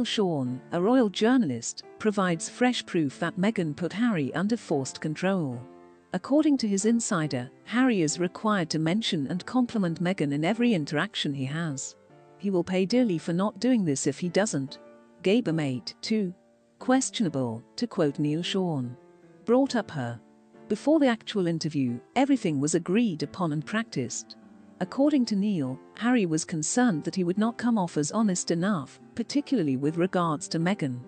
Shawn, a royal journalist, provides fresh proof that Meghan put Harry under forced control. According to his insider, Harry is required to mention and compliment Meghan in every interaction he has. He will pay dearly for not doing this if he doesn't. Gabor Mate, too questionable, to quote Shawn, brought up her. Before the actual interview, everything was agreed upon and practiced. According to Neil, Harry was concerned that he would not come off as honest enough, particularly with regards to Meghan.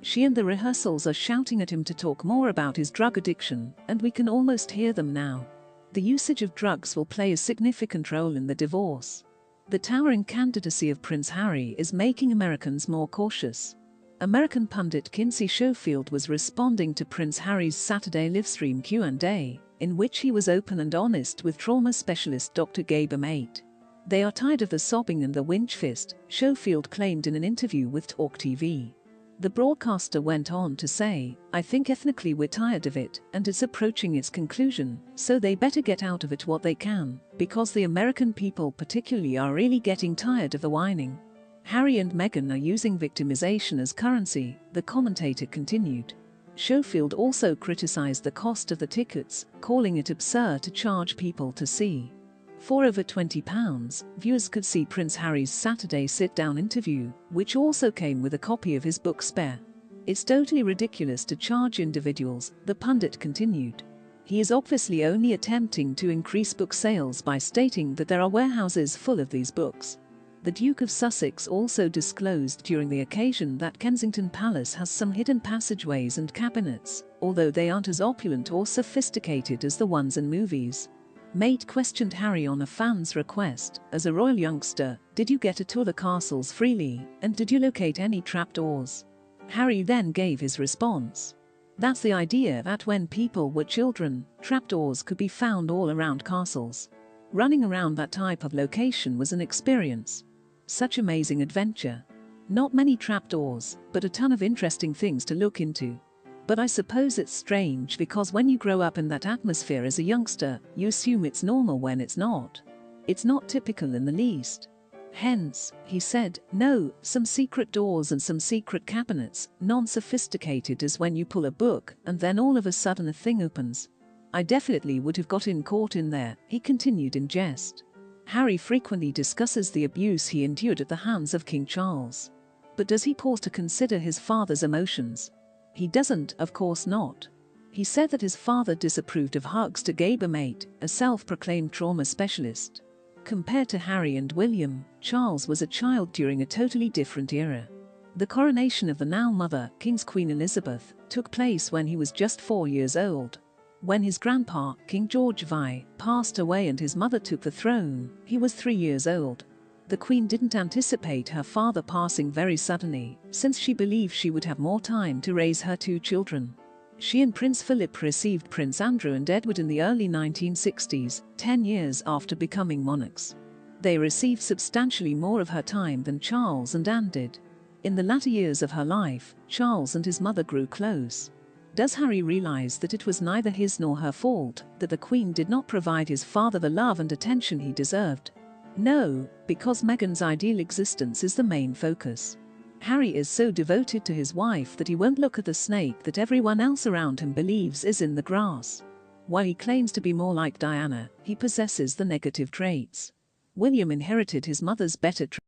She and the rehearsals are shouting at him to talk more about his drug addiction, and we can almost hear them now. The usage of drugs will play a significant role in the divorce. The towering candidacy of Prince Harry is making Americans more cautious. American pundit Kinsey Schofield was responding to Prince Harry's Saturday Livestream Q&A, in which he was open and honest with trauma specialist Dr. Gabor Mate. They are tired of the sobbing and the winchfest, Schofield claimed in an interview with Talk TV. The broadcaster went on to say, "I think ethnically we're tired of it, and it's approaching its conclusion, so they better get out of it what they can, because the American people particularly are really getting tired of the whining." Harry and Meghan are using victimization as currency, the commentator continued. Schofield also criticized the cost of the tickets, calling it absurd to charge people to see. For over £20, viewers could see Prince Harry's Saturday sit-down interview, which also came with a copy of his book Spare. "It's totally ridiculous to charge individuals," the pundit continued. He is obviously only attempting to increase book sales by stating that there are warehouses full of these books. The Duke of Sussex also disclosed during the occasion that Kensington Palace has some hidden passageways and cabinets, although they aren't as opulent or sophisticated as the ones in movies. Mate questioned Harry on a fan's request, "As a royal youngster, did you get to tour the castles freely, and did you locate any trapdoors?" Harry then gave his response. "That's the idea, that when people were children, trapdoors could be found all around castles. Running around that type of location was an experience. Such amazing adventure. Not many trapdoors, but a ton of interesting things to look into. But I suppose it's strange because when you grow up in that atmosphere as a youngster, you assume it's normal when it's not. It's not typical in the least. Hence," he said, "no, some secret doors and some secret cabinets, non-sophisticated as when you pull a book and then all of a sudden a thing opens. I definitely would have gotten caught in there," he continued in jest. Harry frequently discusses the abuse he endured at the hands of King Charles. But does he pause to consider his father's emotions? He doesn't, of course not. He said that his father disapproved of hugs to Gabor Mate, a self-proclaimed trauma specialist. Compared to Harry and William, Charles was a child during a totally different era. The coronation of the now mother, King's Queen Elizabeth, took place when he was just 4 years old. When his grandpa, King George V, passed away and his mother took the throne, he was 3 years old. The Queen didn't anticipate her father passing very suddenly, since she believed she would have more time to raise her 2 children. She and Prince Philip received Prince Andrew and Edward in the early 1960s, 10 years after becoming monarchs. They received substantially more of her time than Charles and Anne did. In the latter years of her life, Charles and his mother grew close. Does Harry realize that it was neither his nor her fault that the Queen did not provide his father the love and attention he deserved? No, because Meghan's ideal existence is the main focus. Harry is so devoted to his wife that he won't look at the snake that everyone else around him believes is in the grass. While he claims to be more like Diana, he possesses the negative traits. William inherited his mother's better traits.